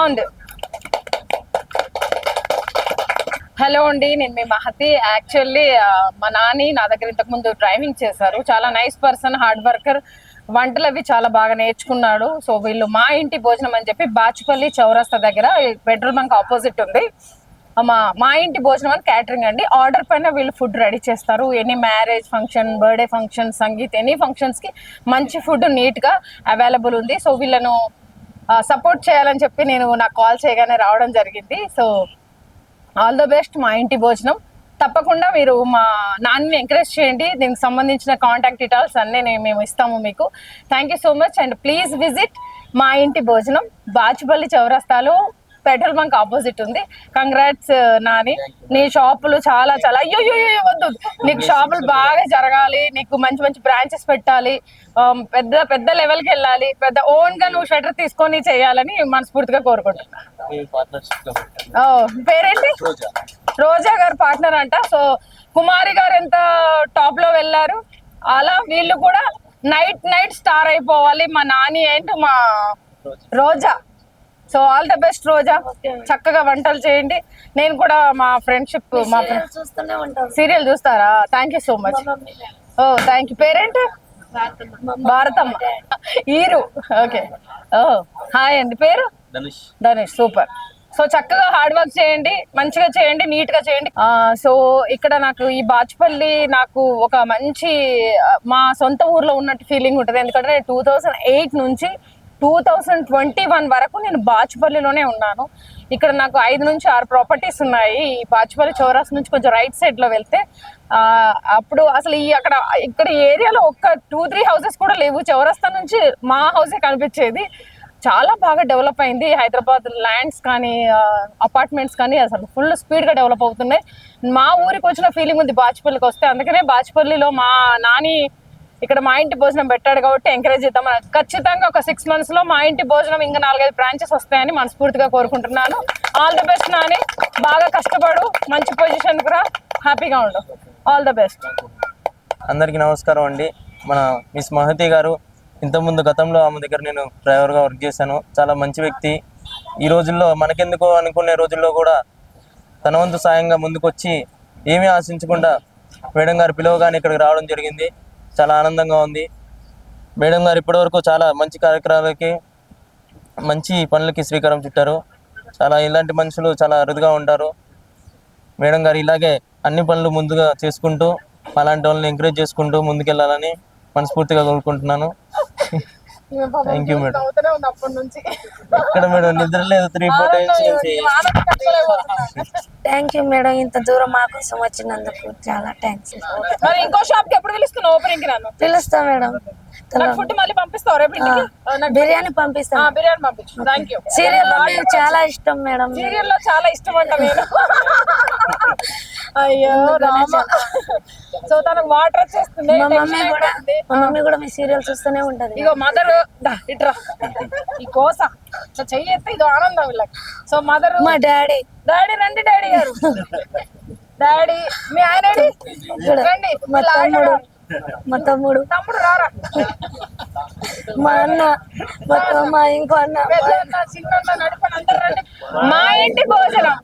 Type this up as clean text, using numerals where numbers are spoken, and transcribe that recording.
Sound. Hello అండి, నేను మీ Mahathi. Actually మా నాని నా దగ్గర ఇంతకు ముందు డ్రైవింగ్ చేశారు. చాలా నైస్ పర్సన్, హార్డ్ వర్కర్, వంటలు అవి చాలా బాగా నేర్చుకున్నాడు. సో వీళ్ళు మా ఇంటి భోజనం అని చెప్పి బాచుపల్లి చౌరస్తా దగ్గర పెట్రోల్ బంక్ ఆపోజిట్ ఉంది. మా ఇంటి భోజనం అని క్యాటరింగ్ అండి. ఆర్డర్ పైన వీళ్ళు ఫుడ్ రెడీ చేస్తారు. Any marriage function, birthday function, sangeet, any functions కి మంచి ఫుడ్ నీట్ గా అవైలబుల్ ఉంది. సో వీళ్ళను సపోర్ట్ చేయాలని చెప్పి నేను నాకు కాల్ చేయగానే రావడం జరిగింది. సో ఆల్ ద బెస్ట్ మా ఇంటి భోజనం. తప్పకుండా మీరు మా నాన్నని ఎంకరేజ్ చేయండి. దీనికి సంబంధించిన కాంటాక్ట్ డీటెయిల్స్ అన్నీ మేము ఇస్తాము మీకు. Thank you so much and please visit మా ఇంటి భోజనం, బాచుపల్లి చౌరస్తాలో పెట్రోల్ బంక్ ఆపోజిట్ ఉంది. కంగ్రాట్స్ నాని, నీ షాపులు చాలా చాలా అయ్యో వద్దు, నీకు షాపులు బాగా జరగాలి, నీకు మంచి మంచి బ్రాంచెస్ పెట్టాలి, పెద్ద పెద్ద లెవెల్కి వెళ్ళాలి, పెద్ద ఓన్ గా నువ్వు షటర్ తీసుకొని చేయాలని మనస్ఫూర్తిగా కోరుకుంటున్నా. పేరేంటి? రోజా గారు పార్ట్నర్ అంట. సో కుమారి గారు ఎంత టాప్ లో వెళ్ళారు, అలా వీళ్ళు కూడా నైట్ స్టార్ అయిపోవాలి. మా నాని అండ్ మా రోజా. సో ఆల్ ద బెస్ట్ రోజా, చక్కగా వంటలు చేయండి. నేను కూడా మా ఫ్రెండ్షిప్, మా సీరియల్ చూస్తారా? Thank you so much. Oh thank you. పేరేంటి? భారతమ్మ. ఈరు. ఓకే. ఓ హాయ్ అండి. పేరు? ధనుష్. సూపర్. సో చక్కగా హార్డ్ వర్క్ చేయండి, మంచిగా చేయండి, నీట్ గా చేయండి. సో ఇక్కడ నాకు ఈ బాచుపల్లి నాకు ఒక మంచి మా సొంత ఊర్లో ఉన్నట్టు ఫీలింగ్ ఉంటుంది. ఎందుకంటే 2008 నుంచి 2021 వరకు నేను బాచుపల్లిలోనే ఉన్నాను. ఇక్కడ నాకు 5 నుంచి 6 ప్రాపర్టీస్ ఉన్నాయి. ఈ బాచుపల్లి చౌరస్ నుంచి కొంచెం రైట్ సైడ్ లో వెళ్తే అప్పుడు అసలు ఇక్కడ ఏరియాలో ఒక్క 2-3 హౌసెస్ కూడా లేవు. చౌరస్తా నుంచి మా హౌసే కనిపించేది. చాలా బాగా డెవలప్ అయింది. హైదరాబాద్ ల్యాండ్స్ కానీ అపార్ట్మెంట్స్ కానీ అసలు ఫుల్ స్పీడ్ గా డెవలప్ అవుతున్నాయి. మా ఊరికి వచ్చిన ఫీలింగ్ ఉంది బాచుపల్లికి వస్తే. అందుకనే బాచుపల్లిలో మా నాని ఇక్కడ మా ఇంటి భోజనం పెట్టాడు కాబట్టి ఎంకరేజ్ చేద్దాం. ఖచ్చితంగా ఒక 6 months లో మా ఇంటి భోజనం ఇంకా 4-5 బ్రాంచెస్ వస్తాయని మనస్ఫూర్తిగా కోరుకుంటున్నాను. ఆల్ ది బెస్ట్ నాని, బాగా కష్టపడు, మంచి పొజిషన్ కూడా, హ్యాపీగా ఉండు. All the best. అందరికీ నమస్కారం అండి. మన మిస్ మహతి గారు, ఇంతకుముందు గతంలో ఆమె దగ్గర నేను డ్రైవర్గా వర్క్ చేశాను. చాలా మంచి వ్యక్తి. ఈ రోజుల్లో మనకెందుకు అనుకునే రోజుల్లో కూడా తన వంతు సాయంగా ముందుకొచ్చి ఏమీ ఆశించకుండా మేడం గారు పిలవగానే ఇక్కడికి రావడం జరిగింది. చాలా ఆనందంగా ఉంది. మేడం గారు ఇప్పటివరకు చాలా మంచి కార్యక్రమాలకి, మంచి పనులకి శ్రీకారం చుట్టారు. ఇలాంటి మనుషులు చాలా అరుదుగా ఉంటారు. మేడం గారు ఇలాగే అన్ని పనులు ముందుగా చేసుకుంటూ అలాంటి వాళ్ళని ఎంకరేజ్ చేసుకుంటూ ముందుకెళ్ళాలని మనస్ఫూర్తిగా కోరుకుంటున్నాను. Thank you madam. ఇక్కడ మేడం నిద్ర లేదు 3-4 times నుంచి. థ్యాంక్ యూ మేడం, ఇంత దూరం మా కోసం వచ్చినందుకు చాలా థ్యాంక్స్. ఇంకో షాప్ కి ఎప్పుడు పిలుస్తున్నావు? ఓపెనింగ్ కి నన్ను పిలుస్తా మేడం. ఫుడ్ మళ్ళీ పంపిస్తావు రేపు ఇంటికి? బిర్యానీ పంపిస్తా. బిర్యానీ పంపించు. Thank you. సీరియల్ చాలా ఇష్టం మేడం. సీరియల్ లో చాలా ఇష్టం అంట నేను. అయ్యో రామ. సో తనకు వాటర్ వచ్చేస్తుంది. మా మమ్మీ కూడా మీ సీరియల్ చూస్తూనే ఉంటది. ఇగో మదర్ ఇట్రా, ఈ కోస చెయ్యి ఎత్తే ఇదో ఆనందం వీళ్ళకి. సో మదర్, మా డాడీ రండి డాడీ గారు. డాడీ మీ ఆయన రండి. మా తమ్ముడు రారా. మా అన్న, మా ఇంకో అన్న, చిన్న నడుపని అందరు రండి. మా ఇంటి భోజనం